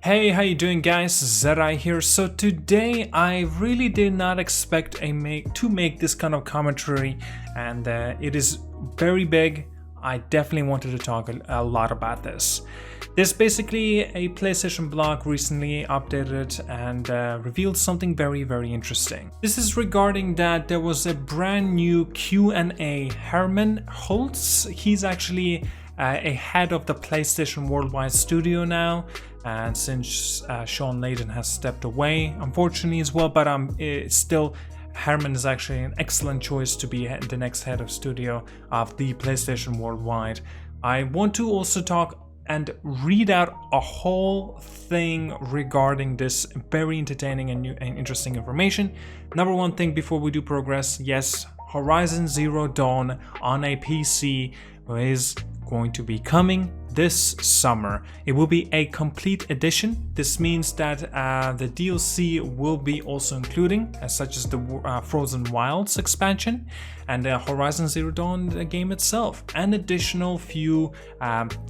Hey, how you doing guys? ZDEyE here. So today I really did not expect to make this kind of commentary, and it is very big. I definitely wanted to talk a lot about this. There's basically a PlayStation blog recently updated and revealed something very interesting. This is regarding that there was a brand new Q&A. Herman Holtz, he's actually a head of the PlayStation Worldwide Studio now, and since Sean Layden has stepped away, unfortunately as well, but still Herman is actually an excellent choice to be the next head of studio of the PlayStation Worldwide. I want to also talk and read out a whole thing regarding this very entertaining and new and interesting information. Number one thing before we do progress, yes, Horizon Zero Dawn on a PC is going to be coming this summer. It will be a complete edition. This means that the DLC will be also including, such as the Frozen Wilds expansion and the Horizon Zero Dawn game itself, and additional few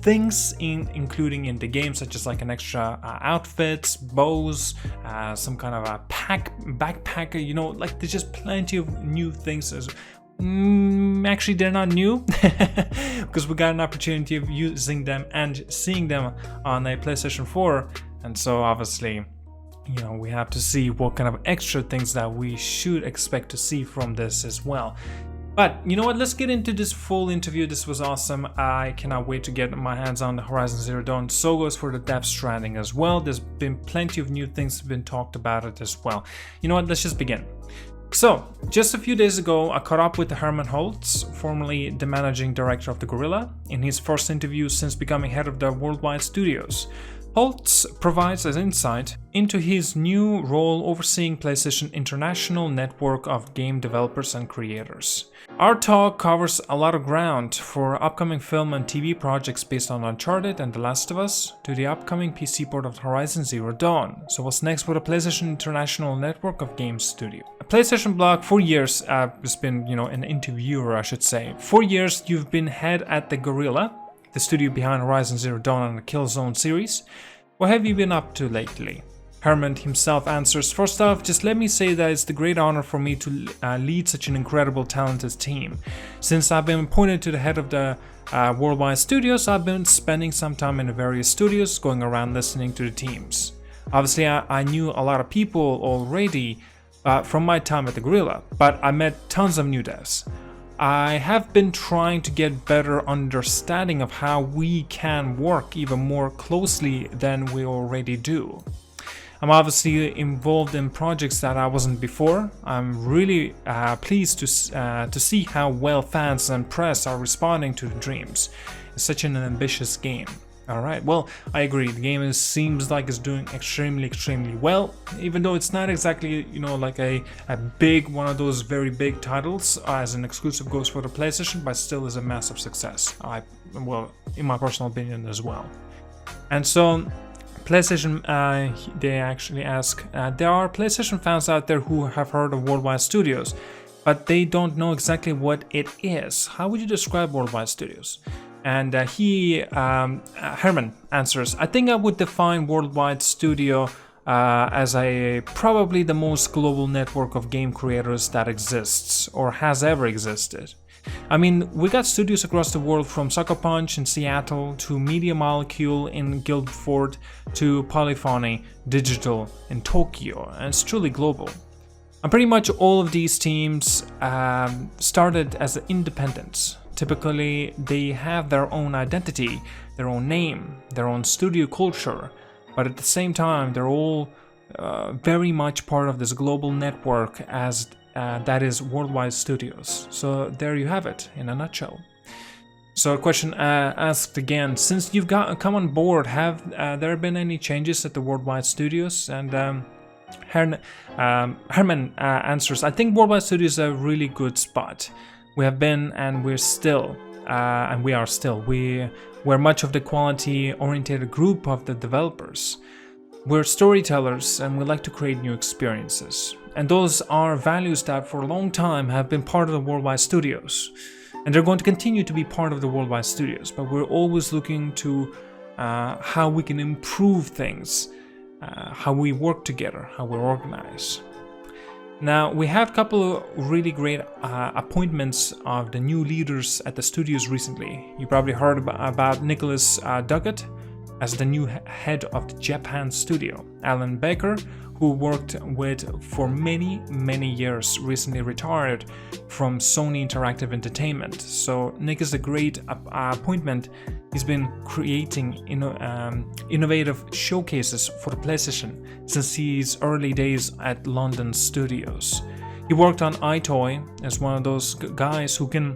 things including in the game, such as like an extra outfits, bows, some kind of a backpack, you know, like there's just plenty of new things. Actually, they're not new because we got an opportunity of using them and seeing them on a PlayStation 4, and so obviously, you know, we have to see what kind of extra things that we should expect to see from this as well. But you know what, let's get into this full interview. This was awesome. I cannot wait to get my hands on the Horizon Zero Dawn. So goes for the Death Stranding as well. There's been plenty of new things been talked about it as well. You know what, let's just begin. So, just a few days ago, I caught up with Herman Holtz, formerly the managing director of the Gorilla, in his first interview since becoming head of the Worldwide Studios. Holtz provides an insight into his new role overseeing PlayStation International network of game developers and creators. Our talk covers a lot of ground, for upcoming film and TV projects based on Uncharted and The Last of Us, to the upcoming PC port of Horizon Zero Dawn. So what's next with a PlayStation International network of game studio? A PlayStation blog for years has been, you know, an interviewer, I should say. For years you've been head at the Gorilla, the studio behind Horizon Zero Dawn and the Killzone series. What have you been up to lately? Herman himself answers, first off, just let me say that it's the great honor for me to lead such an incredible, talented team. Since I've been appointed to the head of the Worldwide Studios, I've been spending some time in the various studios, going around listening to the teams. Obviously, I knew a lot of people already from my time at the Gorilla, but I met tons of new devs. I have been trying to get better understanding of how we can work even more closely than we already do. I'm obviously involved in projects that I wasn't before. I'm really pleased to see how well fans and press are responding to the dreams. It's such an ambitious game. Alright, well, I agree, the game seems like it's doing extremely well, even though it's not exactly, you know, like a big, one of those very big titles as an exclusive goes for the PlayStation, but still is a massive success, well, in my personal opinion as well. And so, PlayStation, they actually ask, there are PlayStation fans out there who have heard of Worldwide Studios, but they don't know exactly what it is. How would you describe Worldwide Studios? And Herman answers, I think I would define Worldwide Studio as probably the most global network of game creators that exists or has ever existed. I mean, we got studios across the world, from Sucker Punch in Seattle to Media Molecule in Guildford to Polyphony Digital in Tokyo, and it's truly global. And pretty much all of these teams started as independents. Typically, they have their own identity, their own name, their own studio culture, but at the same time, they're all very much part of this global network as that is Worldwide Studios. So there you have it in a nutshell. So a question asked again, since you've come on board, have there been any changes at the Worldwide Studios? And Herman answers, I think Worldwide Studios is a really good spot. We have been, and we're still, and we are still. We're much of the quality-oriented group of the developers. We're storytellers, and we like to create new experiences. And those are values that for a long time have been part of the Worldwide Studios. And they're going to continue to be part of the Worldwide Studios, but we're always looking to how we can improve things how we work together, how we organize. Now, we had a couple of really great appointments of the new leaders at the studios recently. You probably heard about Nicholas Duggett as the new head of the Japan studio. Alan Baker, who worked with for many years, recently retired from Sony Interactive Entertainment. So Nick is a great appointment. He's been creating innovative showcases for the PlayStation since his early days at London studios. He worked on iToy as one of those guys who can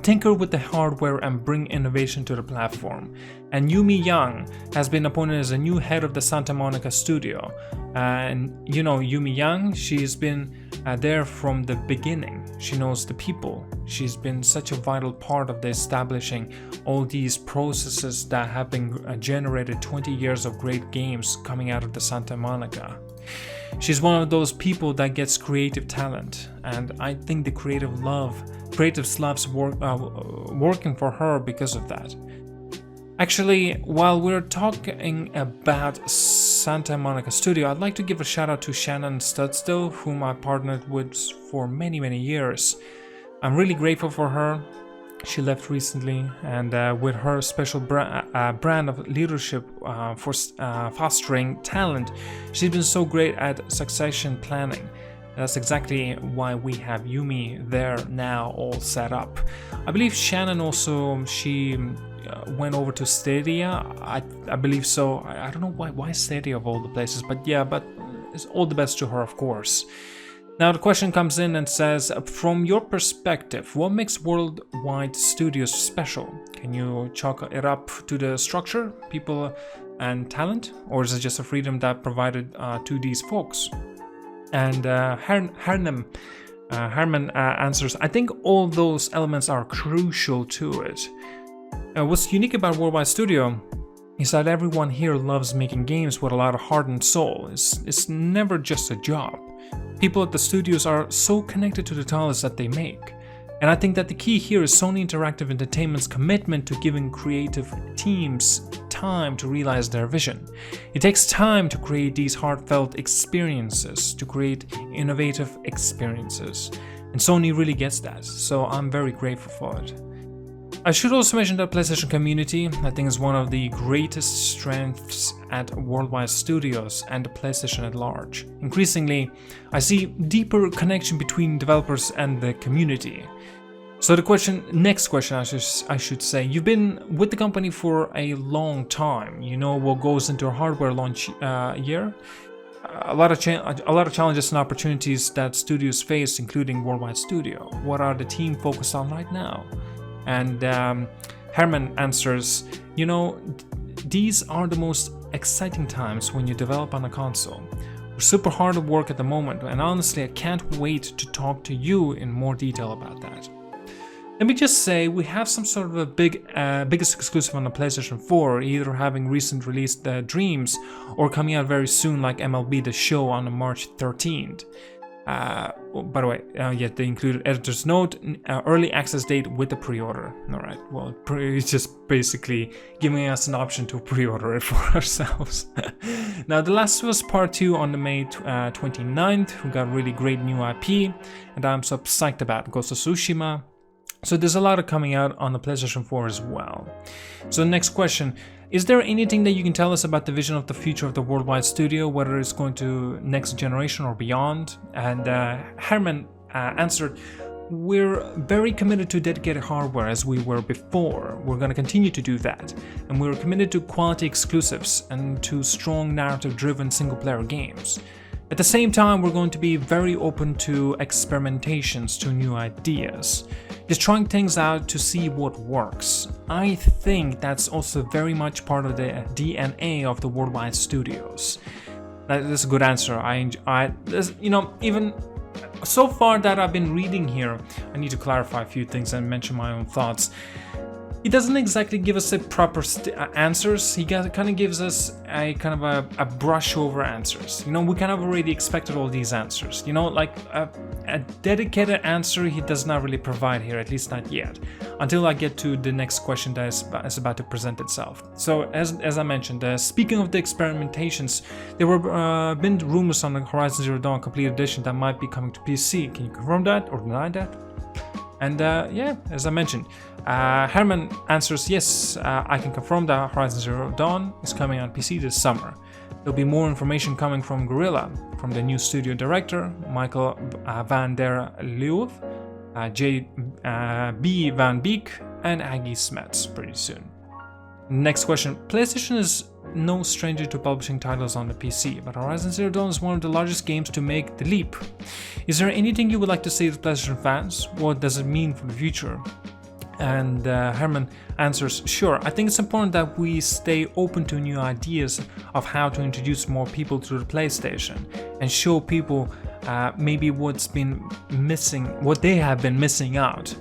tinker with the hardware and bring innovation to the platform. And Yumi Yang has been appointed as a new head of the Santa Monica studio. And you know Yumi Yang, she's been there from the beginning. She knows the people. She's been such a vital part of the establishing all these processes that have been generated 20 years of great games coming out of the Santa Monica. She's one of those people that gets creative talent, and I think the creatives loves working for her because of that. Actually, while we're talking about Santa Monica Studio, I'd like to give a shout out to Shannon Studstill, whom I partnered with for many years. I'm really grateful for her. She left recently, and with her special brand of leadership for fostering talent, she's been so great at succession planning. That's exactly why we have Yumi there now, all set up. I believe Shannon also, she went over to Stadia. I believe so. I don't know why Stadia of all the places, but yeah, but it's all the best to her, of course. Now the question comes in and says, from your perspective, what makes Worldwide Studios special? Can you chalk it up to the structure, people, and talent? Or is it just a freedom that provided to these folks? And Herman answers, I think all those elements are crucial to it. What's unique about Worldwide Studio is that everyone here loves making games with a lot of heart and soul. It's never just a job. People at the studios are so connected to the titles that they make. And I think that the key here is Sony Interactive Entertainment's commitment to giving creative teams time to realize their vision. It takes time to create these heartfelt experiences, to create innovative experiences. And Sony really gets that, so I'm very grateful for it. I should also mention that PlayStation community, I think, is one of the greatest strengths at Worldwide Studios and the PlayStation at large. Increasingly, I see deeper connection between developers and the community. So the next question I should say, you've been with the company for a long time. You know what goes into a hardware launch year. A lot of challenges and opportunities that studios face, including Worldwide Studio. What are the team focused on right now? And Herman answers, you know, these are the most exciting times when you develop on a console. We're super hard at work at the moment, and honestly, I can't wait to talk to you in more detail about that. Let me just say, we have some sort of a biggest exclusive on the PlayStation 4, either having recently released Dreams or coming out very soon like MLB The Show on March 13th. By the way, they included editor's note, early access date with the pre-order. Alright, well, it's just basically giving us an option to pre-order it for ourselves. Now, The Last of Us Part 2 on the May 29th, who got really great new IP, and I'm so psyched about Ghost of Tsushima. So there's a lot of coming out on the PlayStation 4 as well. So next question, is there anything that you can tell us about the vision of the future of the Worldwide Studio, whether it's going to next generation or beyond? And Herman answered, we're very committed to dedicated hardware as we were before. We're going to continue to do that. And we're committed to quality exclusives and to strong narrative-driven single-player games. At the same time, we're going to be very open to experimentations, to new ideas. Just trying things out to see what works. I think that's also very much part of the DNA of the Worldwide Studios. That's a good answer. Even so far that I've been reading here, I need to clarify a few things and mention my own thoughts. He doesn't exactly give us a proper answers. He kind of gives us a kind of a brush over answers. You know, we kind of already expected all these answers. You know, like a dedicated answer he does not really provide here, at least not yet, until I get to the next question that is about to present itself. So as I mentioned, speaking of the experimentations, there were been rumors on the Horizon Zero Dawn Complete Edition that might be coming to PC. Can you confirm that or deny that? And yeah, as I mentioned, Herman answers, yes, I can confirm that Horizon Zero Dawn is coming on PC this summer. There'll be more information coming from Guerrilla, from the new studio director, Michael van der Leeuw, J.B. van Beek, and Aggie Smets pretty soon. Next question. PlayStation is no stranger to publishing titles on the PC, but Horizon Zero Dawn is one of the largest games to make the leap. Is there anything you would like to say to PlayStation fans? What does it mean for the future? And Herman answers, sure, I think it's important that we stay open to new ideas of how to introduce more people to the PlayStation and show people maybe what's been missing, what they have been missing out.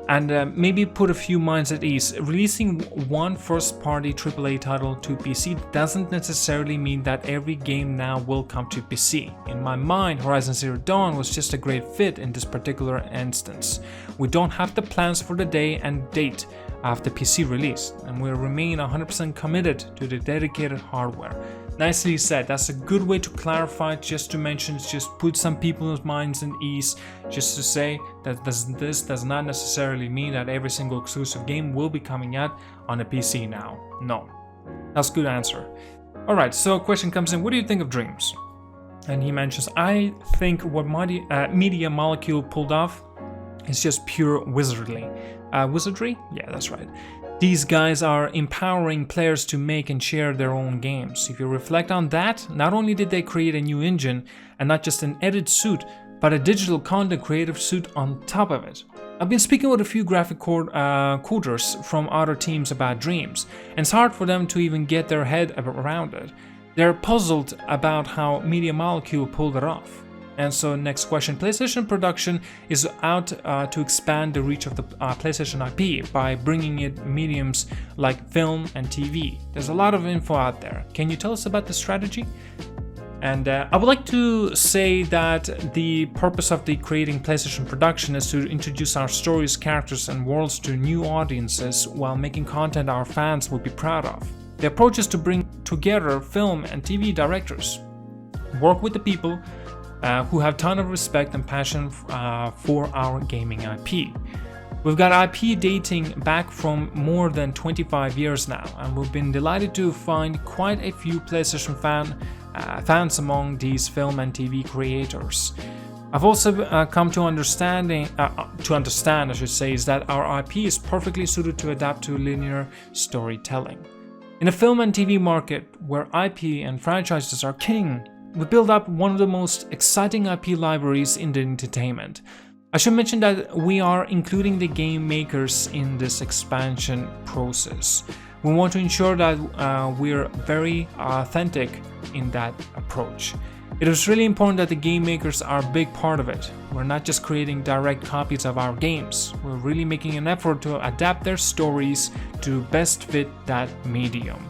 And maybe put a few minds at ease. Releasing one first-party AAA title to PC doesn't necessarily mean that every game now will come to PC. In my mind, Horizon Zero Dawn was just a great fit in this particular instance. We don't have the plans for the day and date of the PC release, and we remain 100% committed to the dedicated hardware. Nicely said. That's a good way to clarify, just to mention, just put some people's minds at ease, just to say that this does not necessarily mean that every single exclusive game will be coming out on a PC now. No. That's a good answer. Alright, so a question comes in, what do you think of Dreams? And he mentions, I think what Media Molecule pulled off is just pure wizardry. Wizardry? Yeah, that's right. These guys are empowering players to make and share their own games. If you reflect on that, not only did they create a new engine and not just an edit suite, but a digital content creative suite on top of it. I've been speaking with a few graphic coders from other teams about Dreams, and it's hard for them to even get their head around it. They're puzzled about how Media Molecule pulled it off. And so next question, PlayStation Production is out to expand the reach of the PlayStation IP by bringing in mediums like film and TV. There's a lot of info out there. Can you tell us about the strategy? And I would like to say that the purpose of the creating PlayStation Production is to introduce our stories, characters, and worlds to new audiences while making content our fans would be proud of. The approach is to bring together film and TV directors, work with the people who have a ton of respect and passion for our gaming IP. We've got IP dating back from more than 25 years now, and we've been delighted to find quite a few PlayStation fans among these film and TV creators. I've also come to understand, I should say, is that our IP is perfectly suited to adapt to linear storytelling. In a film and TV market where IP and franchises are king, we build up one of the most exciting IP libraries in the entertainment. I should mention that we are including the game makers in this expansion process. We want to ensure that we're very authentic in that approach. It is really important that the game makers are a big part of it. We're not just creating direct copies of our games. We're really making an effort to adapt their stories to best fit that medium.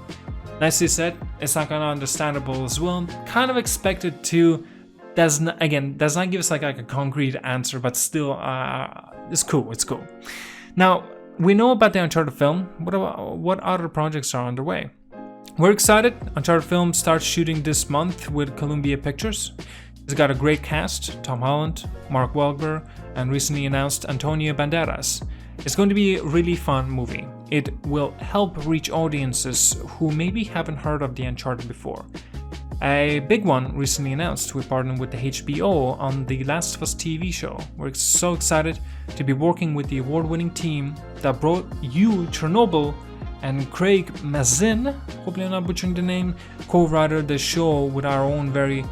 Nicely said, it's not kind of understandable as well. Kind of expected to, does not give us like a concrete answer, but still, it's cool. Now, we know about the Uncharted film. What other projects are underway? We're excited. Uncharted film starts shooting this month with Columbia Pictures. It's got a great cast: Tom Holland, Mark Wahlberg, and recently announced Antonio Banderas. It's going to be a really fun movie. It will help reach audiences who maybe haven't heard of the Uncharted before. A big one recently announced, we partnered with the HBO on the Last of Us TV show. We're so excited to be working with the award-winning team that brought you Chernobyl, and Craig Mazin, hopefully I'm not butchering the name, co-wrote the show with our very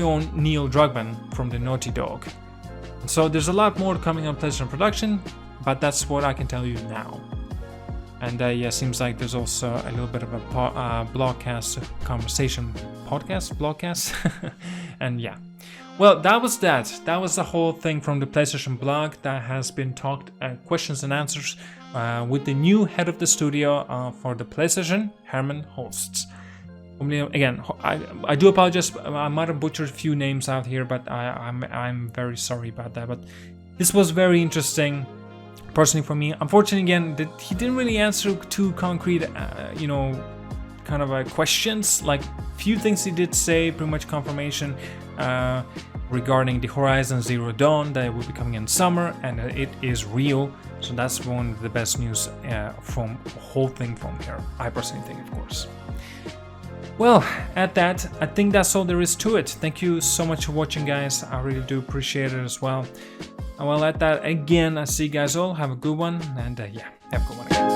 own Neil Druckmann from the Naughty Dog. So there's a lot more coming on PlayStation Production, but that's what I can tell you now. And yeah, seems like there's also a little bit of a blogcast conversation podcast, and yeah. Well, that was that. That was the whole thing from the PlayStation blog that has been talked, questions and answers with the new head of the studio for the PlayStation, Herman Holtz. Again, I do apologize. I might have butchered a few names out here, but I'm very sorry about that. But this was very interesting, personally for me. Unfortunately, again, that he didn't really answer too concrete, kind of questions. Like few things he did say, pretty much confirmation regarding the Horizon Zero Dawn that it will be coming in summer, and it is real. So that's one of the best news from the whole thing from here. I personally think, of course. Well, at that, I think that's all there is to it. Thank you so much for watching, guys. I really do appreciate it as well. And well, at that, again, I see you guys all. Have a good one, and yeah, have a good one again.